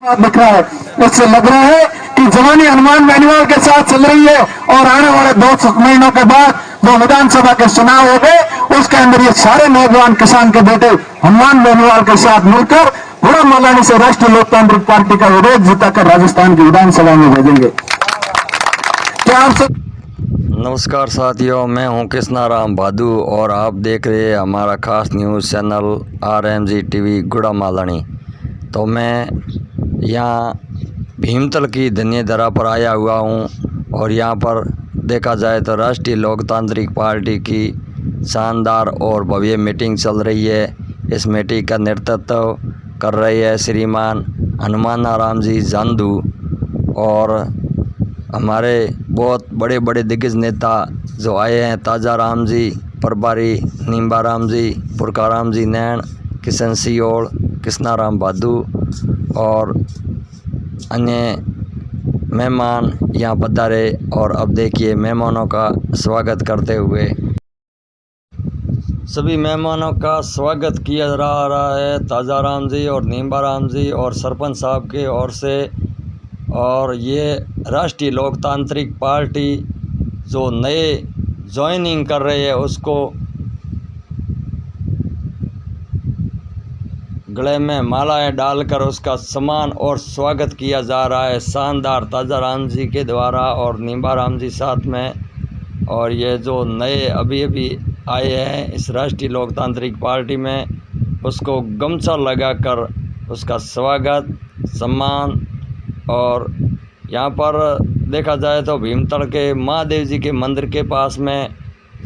दिख रहा है। इससे लग रहा है कि जवानी हनुमान बेनीवाल के साथ चल रही है और आने वाले 2 महीनों के बाद जो विधानसभा के चुनाव हो गए उसके अंदर ये सारे नौजवान किसान के बेटे हनुमान बेनीवाल के साथ मिलकर गुड़ा मालानी से राष्ट्रीय लोकतांत्रिक पार्टी का विरोध जिताकर राजस्थान की विधानसभा में भेजेंगे। क्या आप नमस्कार साथियों, मैं हूं कृष्णाराम भादू और आप देख रहे हैं हमारा खास न्यूज़ चैनल RMG TV गुड़ा मालानी। तो मैं यहाँ भीमतल की धन्यधरा पर आया हुआ हूँ और यहाँ पर देखा जाए तो राष्ट्रीय लोकतांत्रिक पार्टी की शानदार और भव्य मीटिंग चल रही है। इस मीटिंग का नेतृत्व कर रहे हैं श्रीमान हनुमान राम जी जांदू और हमारे बहुत बड़े बड़े दिग्गज नेता जो आए हैं, ताजा राम जी प्रभारी, नींबा राम जी, पुरका राम जी नैन, किशन सियोल, कृष्णाराम भादू और अन्य मेहमान यहाँ पधारे। और अब देखिए मेहमानों का स्वागत करते हुए सभी मेहमानों का स्वागत किया जा रहा है ताजा राम जी और नींबा राम जी और सरपंच साहब के ओर से। और ये राष्ट्रीय लोकतांत्रिक पार्टी जो नए ज्वाइनिंग कर रहे हैं उसको गले में मालाएं डालकर उसका सम्मान और स्वागत किया जा रहा है शानदार ताजा राम जी के द्वारा और नींबा राम जी साथ में। और ये जो नए अभी आए हैं इस राष्ट्रीय लोकतांत्रिक पार्टी में उसको गमछा लगाकर उसका स्वागत सम्मान। और यहाँ पर देखा जाए तो भीमतल के महादेव जी के मंदिर के पास में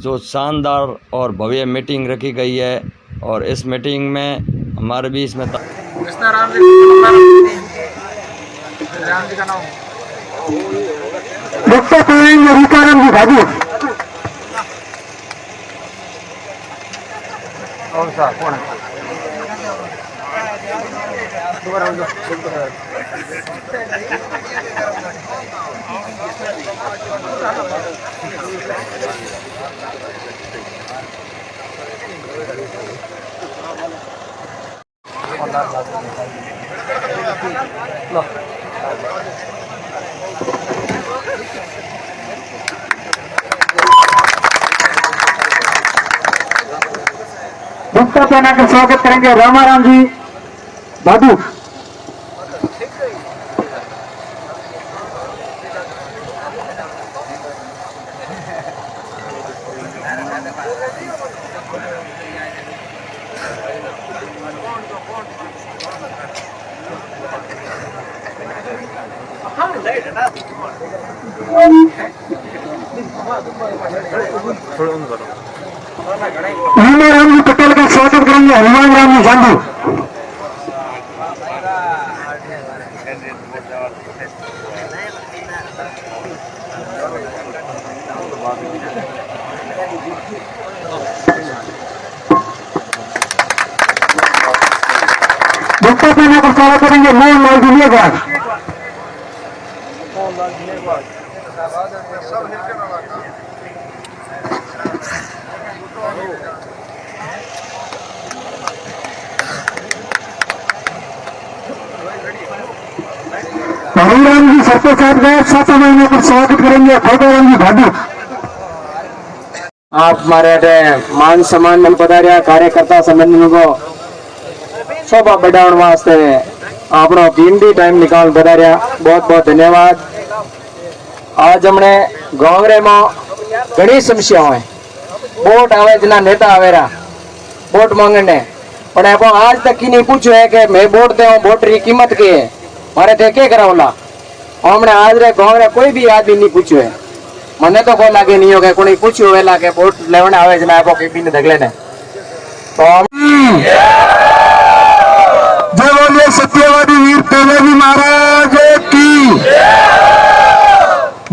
जो शानदार और भव्य मीटिंग रखी गई है और इस मीटिंग में हमारे बीच में राम जी का नाम और सा कौन है भक्तों पहना कर स्वागत करेंगे रामाराम जी भादू। राम जी पटेल का स्वागत करेंगे हनुमान राम जी जांदू। भक्तों पहना कर स्वागत करेंगे मोहन लाल जिलेगार। राम जी सरपंच साहब गए 7 महीने पर स्वागत करेंगे राम जी भादू। आप हमारे मान सम्मान में पधारिया कार्यकर्ता संबंधी को शोभा बढ़ाने वास्ते आपनो कीमती टाइम निकाल पधारिया, बहुत बहुत धन्यवाद। आज हमने गांवरे में घनी समस्याओं है, वोट आवे जना नेता आवेरा वोट मांगने पण आप आज तक की नहीं पूछो है कि मैं वोट दे वोट री कीमत के है मारे थे के करावला। हमने आज रे गांवरे कोई भी आदमी नहीं पूछो है, मने तो कोई लागे नहीं हो के कोई पूछ्यो वेला के वोट लेवने आवे जना आपो के पीने दगले ने तो जय बोलिए सत्यवादी वीर तेजाजी महाराज की,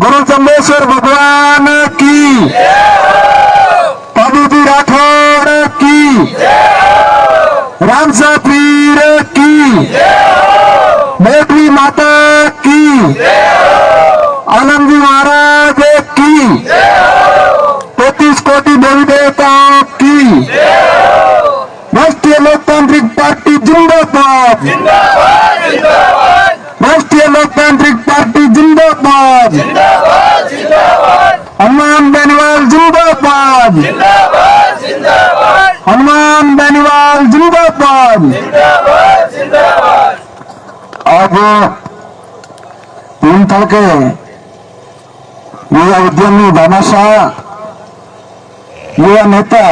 गुरु चंदेश्वर भगवान की, जी राठौड़ की, रामसा पीर की, बेटी माता की, आनंद जी महाराज की, 33 कोटि देवी देवताओं की, राष्ट्रीय लोकतांत्रिक पार्टी जिंदाबाद। आज 3 तड़के युवा उद्यमी भामाशाह, युवा नेता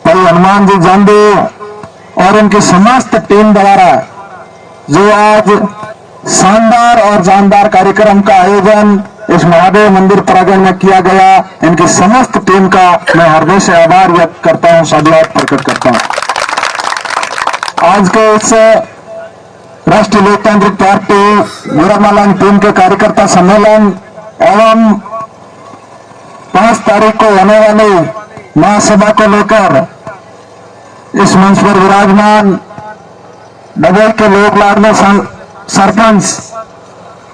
भाई हनुमान जी जांडे और उनकी समस्त टीम द्वारा जो आज शानदार और जानदार कार्यक्रम का आयोजन इस महादेव मंदिर प्रांगण में किया गया, इनकी समस्त टीम का मैं हृदय से आभार व्यक्त करता हूं, साधुवाद प्रकट करता हूं। आज के इस राष्ट्रीय लोकतांत्रिक पार्टी गुड़ामाला टीम के कार्यकर्ता सम्मेलन एवं 5 तारीख को होने वाली महासभा को लेकर इस मंच पर विराजमान डबोई के लोक लाडले सरपंच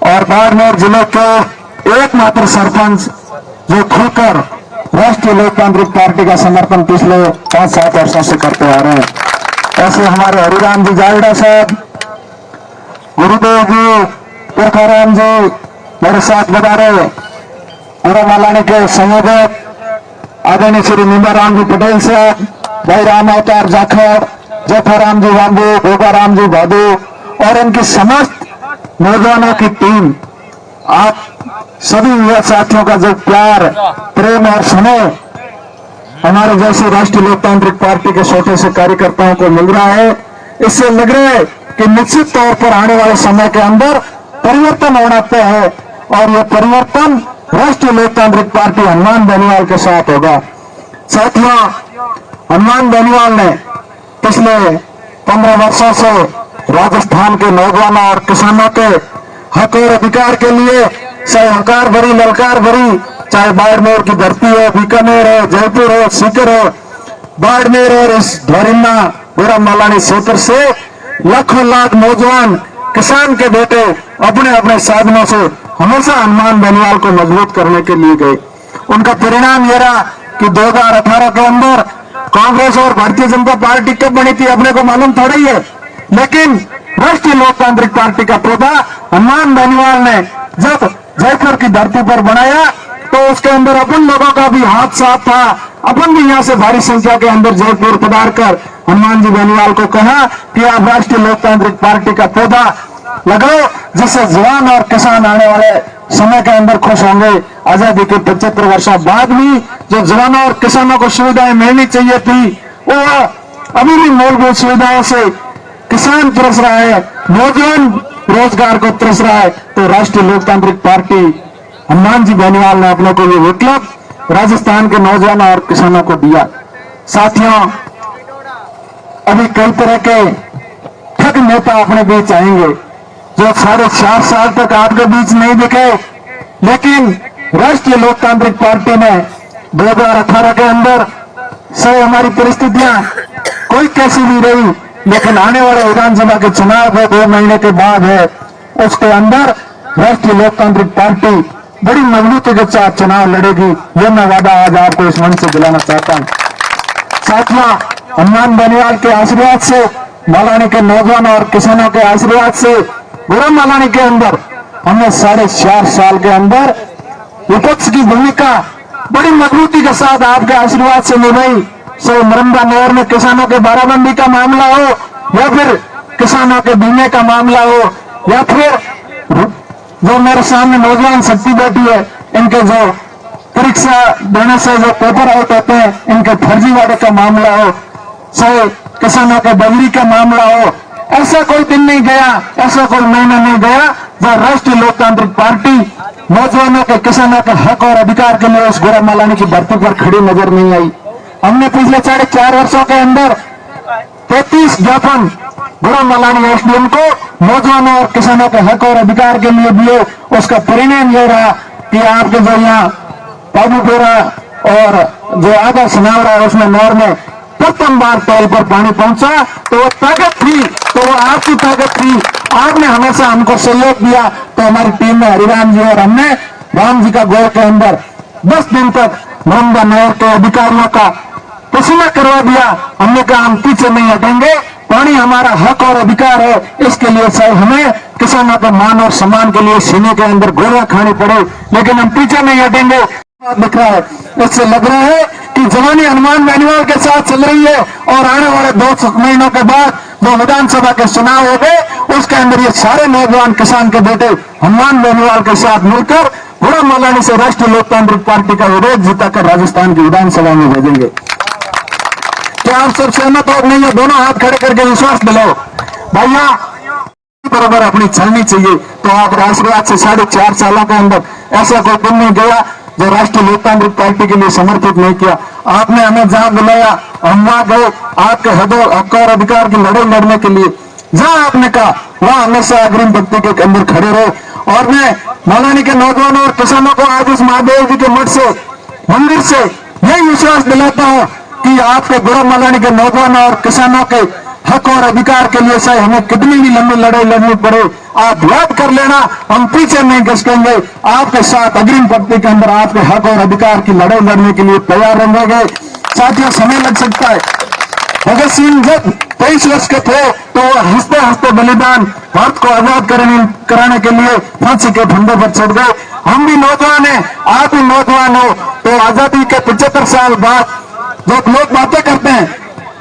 और बाड़मेर जिले के एकमात्र सरपंच जो खुलकर राष्ट्रीय लोकतांत्रिक पार्टी का समर्थन पिछले 5-7 वर्षों से करते आ रहे हैं, ऐसे हमारे हरिराम जी जालडा साहब, गुरुदेव जी, पुरखाराम जी मेरे साथ बता रहे, गुड़ामालानी के संयोजक आदरणीय श्री निंबाराम जी पटेल साहब, भाई राम अवतार जाखड़, जफाराम जी वांगू, गोगाराम जी भादू और इनकी समस्त नौजवानों की टीम, आप सभी युवा साथियों का जो प्यार, प्रेम और स्नेह हमारे जैसे राष्ट्रीय लोकतांत्रिक पार्टी के छोटे से कार्यकर्ताओं को मिल रहा है, इससे लग रहा है कि निश्चित तौर पर आने वाले समय के अंदर परिवर्तन होना तय है और यह परिवर्तन राष्ट्रीय लोकतांत्रिक पार्टी हनुमान बेनीवाल के साथ होगा। साथियों, हनुमान बेनीवाल ने पिछले 15 वर्षों से राजस्थान के नौजवानों और किसानों के हक और अधिकार के लिए चाहे हकार भरी ललकार भरी, चाहे बाड़मेर की धरती हो, बीकानेर हो, जयपुर हो, सीकर हो, बाड़मेर और इस ध्वरिन्ना गुड़ामालानी क्षेत्र से लाखों लाख नौजवान किसान के बेटे अपने अपने साधनों से हमेशा हनुमान बेनीवाल को मजबूत करने के लिए गए। उनका परिणाम यह रहा कि 2018 के अंदर कांग्रेस और भारतीय जनता पार्टी कब बनी थी अपने को मालूम थोड़ा ही है, लेकिन राष्ट्रीय लोकतांत्रिक पार्टी का पौधा हनुमान बेनीवाल ने जब जयपुर की धरती पर बनाया तो उसके अंदर अपन लोगों का भी हाथ साफ था। अपन भी यहाँ से भारी संख्या के अंदर जयपुर पधार कर हनुमान जी बेनीवाल को कहा कि आप राष्ट्रीय लोकतांत्रिक पार्टी का पौधा लगाओ, जिससे जवान और किसान आने वाले समय के अंदर खुश होंगे। आजादी के 75 वर्षों बाद भी जो जवानों और किसानों को सुविधाएं मिलनी चाहिए थी, वो अभी भी मूलभूत सुविधाओं से किसान तरस रहा है, नौजवान रोजगार को तरस रहा है। तो राष्ट्रीय लोकतांत्रिक पार्टी हनुमान जी बेनीवाल ने अपने को ये विकल्प राजस्थान के नौजवानों और किसानों को दिया। साथियों, अभी कई तरह के ठग नेता अपने बीच आएंगे जो 4.5 साल तक आपके बीच नहीं दिखे, लेकिन राष्ट्रीय लोकतांत्रिक पार्टी ने 2018 के अंदर से हमारी परिस्थितियां कोई कैसी भी रही, लेकिन आने वाले विधानसभा के चुनाव है 2 महीने के बाद है, उसके अंदर राष्ट्रीय लोकतांत्रिक पार्टी बड़ी मजबूती के साथ चुनाव लड़ेगी। यह मैं वादा आज आपको इस मंच से दिलाना चाहता हूं। साथियों, हनुमान बेनीवाल के आशीर्वाद से, मालानी के नौजवान और किसानों के आशीर्वाद से गुड़ामालानी के अंदर हमने 4.5 साल के अंदर विपक्ष की भूमिका बड़ी मजबूती के साथ आपके आशीर्वाद से निभाई। सो नर्मदा नहर में किसानों के बाराबंदी का मामला हो, या फिर किसानों के बीमे का मामला हो, या फिर जो मेरे सामने नौजवान शक्ति बैठी है, इनके जो परीक्षा देने से जो पेपर आउट होते हैं, इनके फर्जीवाड़े का मामला हो, चाहे किसानों के बजरी का मामला हो, ऐसा कोई दिन नहीं गया, ऐसा कोई महीना नहीं गया जहाँ राष्ट्रीय लोकतांत्रिक पार्टी नौजवानों के, किसानों के हक और अधिकार के लिए उस गुड़ामालानी की धरती पर खड़ी नजर नहीं आई। हमने पिछले 4.5 वर्षों के अंदर 33 ज्ञापन गुड़ामालानी एसडीएम को नौजवानों और किसानों के हक और अधिकार के लिए दिए। उसका परिणाम यह रहा कि आपके जो यहाँ बाबूपुरा और जो आधा सुनावड़ा है उसमें नहर में प्रथम बार तौल पर पानी पहुंचा, तो वो ताकत थी, तो वो आपकी ताकत थी। आपने हमेशा हमको सहयोग दिया, तो हमारी टीम में हरिराम जी और हमने राम जी का गोड़ के अंदर 10 दिन तक नर्मदा नहर के अधिकारियों का पसीना करवा दिया। हमने कहा हम पीछे नहीं हटेंगे, पानी हमारा हक और अधिकार है, इसके लिए चाहे हमें किसानों के मान और सम्मान के लिए सीने के अंदर गोलियां खानी पड़े, लेकिन हम पीछे नहीं हटेंगे। दिख रहा है, इससे लग रहा है कि जवानी हनुमान बेनीवाल के साथ चल रही है और आने वाले 2 महीनों के बाद जो विधानसभा के चुनाव हो गए उसके अंदर अंदर ये सारे नौजवान किसान के बेटे हनुमान बेनीवाल के साथ मिलकर गुड़ा मलानी से राष्ट्रीय लोकतांत्रिक पार्टी का विरोध जिताकर राजस्थान की विधानसभा में भेजेंगे। क्या आप सब सहमत हो? नहीं है? दोनों हाथ खड़े करके विश्वास दिलाओ भैया। बराबर अपनी चलनी चाहिए। तो आप राष्ट्रवाद से 4.5 सालों के अंदर ऐसा कोई दिन नहीं गया जो राष्ट्रीय लोकतांत्रिक पार्टी के लिए समर्पित नहीं किया। आपने हमें जहां बुलाया हम वहां गए, आपके हक और अधिकार की लड़ाई लड़ने के लिए। जहां आपने कहा वहां हमेशा अग्रिम पंक्ति के अंदर खड़े रहे। और मैं मलानी के नौजवानों और किसानों को आज इस महादेव जी के मठ से, मंदिर से यही विश्वास दिलाता हूं कि आपके गुड़ा मलानी के नौजवानों और किसानों के हक और अधिकार के लिए चाहे हमें कितनी भी लंबी लड़ाई लड़नी पड़े, आप याद कर लेना, हम पीछे नहीं खिसकेंगे। आपके साथ अग्रिम पंक्ति के अंदर आपके हक और अधिकार की लड़ाई लड़ने के लिए तैयार रहेंगे। साथियों, समय लग सकता है। भगत सिंह जब 23 वर्ष के थे तो हंसते हंसते बलिदान भारत को आजाद कराने के लिए फांसी के फंदे पर चढ़ गए। हम भी नौजवान हैं, आप भी नौजवान हो। तो आजादी के 75 साल बाद जो लोग बातें करते हैं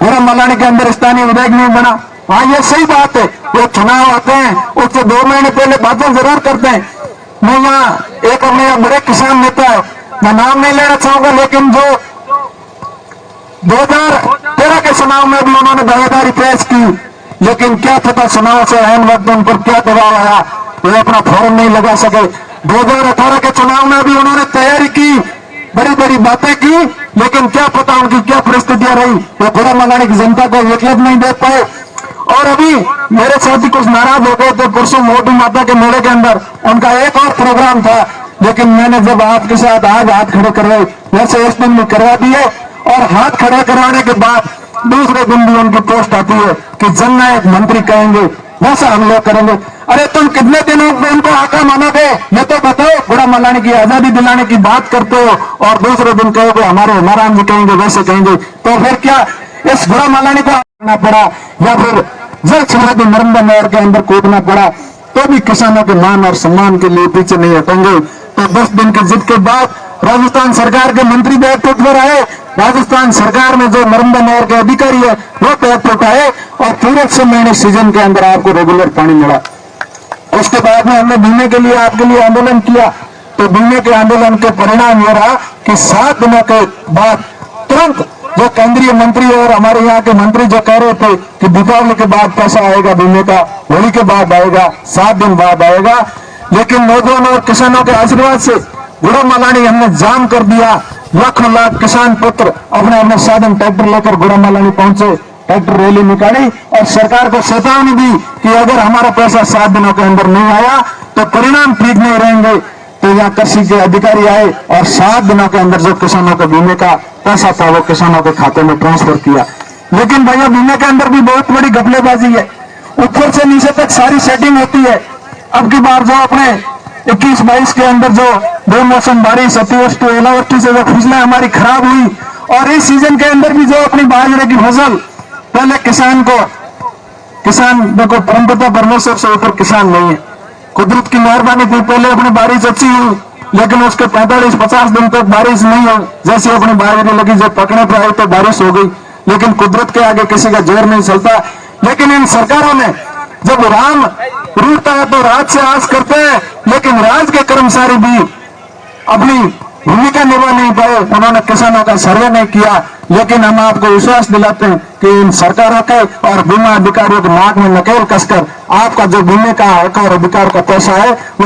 गुड़ा मलानी के अंदर स्थानीय विधायक नहीं बना, हाँ ये सही बात है। वो चुनाव आते हैं उससे 2 महीने पहले बातें जरूर करते हैं। मैं यहाँ एक अपने यहाँ बड़े किसान नेता है, मैं नाम नहीं लेना चाहूंगा, लेकिन जो 2013 के चुनाव में भी उन्होंने दावेदारी पेश की, लेकिन क्या पता चुनाव से ऐन वक्त उन पर क्या दबाव आया, वो अपना फॉर्म नहीं लगा सके। 2018 के चुनाव में भी उन्होंने तैयारी की, बड़ी बड़ी बातें की, लेकिन क्या पता उनकी क्या परिस्थितियां रही, वो गुड़ा मलानी की जनता को विकल्प नहीं दे पाए। और अभी मेरे साथी कुछ नाराज हो गए थे परसों मोटी माता के मेले के अंदर, उनका एक और प्रोग्राम था, लेकिन मैंने जब आपके साथ आज हाथ खड़े करवाए वैसे इस दिन में करवा दिए। और हाथ खड़े करवाने के बाद दूसरे दिन भी उनकी पोस्ट आती है कि जननायक मंत्री कहेंगे, वैसा हम लोग करेंगे। अरे तुम कितने दिनों में उनको आका मानोगे? ये तो बताओ, गुड़ा मलानी की आजादी दिलाने की बात करते हो और दूसरे दिन कहोगे हमारे नारायण जी कहेंगे, वैसे कहेंगे, तो फिर क्या इस गुड़ा मलानी को आना पड़ा या फिर जल समाधि नर्मदा नहर के अंदर कूदना पड़ा, तो भी किसानों के मान और सम्मान के लिए पीछे नहीं हटेंगे। तो 10 दिन की जिद के बाद राजस्थान सरकार के मंत्री दायित्व पर आए, राजस्थान सरकार में जो नर्मदा नहर के अधिकारी है वो दायित्व आए और पूरे 6 महीने सीजन के अंदर आपको रेगुलर पानी मिला। उसके बाद में हमने बीमे के लिए आपके लिए आंदोलन किया, तो बीमे के आंदोलन के परिणाम ये रहा कि 7 दिनों के बाद तुरंत जो केंद्रीय मंत्री और हमारे यहाँ के मंत्री जो कह रहे थे कि दीपावली के बाद पैसा आएगा बीमे का, होली के बाद आएगा, 7 दिन बाद आएगा, लेकिन नौजवानों और किसानों के आशीर्वाद से गुड़ा मलानी हमने जाम कर दिया। लाखों लाख किसान पुत्र अपने अपने साधन ट्रैक्टर लेकर गुड़ा मलानी पहुंचे, ट्रैक्टर रैली निकाली और सरकार को चेतावनी दी कि अगर हमारा पैसा 7 दिनों के अंदर नहीं आया तो परिणाम ठीक नहीं रहेंगे। तो यहाँ कृषि के अधिकारी आए और 7 दिनों के अंदर जो किसानों के बीमे का पैसा था वो किसानों के खाते में ट्रांसफर किया। लेकिन भैया बीमे के अंदर भी बहुत बड़ी घपलेबाजी है, ऊपर से नीचे तक सारी सेटिंग होती है। अब की बार जो अपने 21-22 के अंदर जो बेमौसम बारिश, अतिवृष्टि, ओलावृष्टि से जो फसलें हमारी खराब हुई, और इस सीजन के अंदर भी जो अपनी बाजरे की फसल, पहले किसान देखो परमपिता परमेश्वर से ऊपर किसान नहीं है, कुदरत की मेहरबानी थी, पहले अपनी बारिश अच्छी हुई, लेकिन उसके 45-50 दिन तक बारिश नहीं हुई। जैसे अपनी बाजरे लगी, जब पकने पर आई तो बारिश हो गई, लेकिन कुदरत के आगे किसी का जोर नहीं चलता। लेकिन इन सरकारों ने जब राम रूठता है तो राज से आस करते हैं, लेकिन राज के कर्मचारी भी अपनी भूमिका निभा नहीं पाए, उन्होंने किसानों का सर्वे नहीं किया। लेकिन हम आपको विश्वास दिलाते हैं कि इन सरकारों के और बीमा अधिकारियों के नाक में नकेल कसकर आपका जो बीमे का हक और अधिकार का पैसा है वो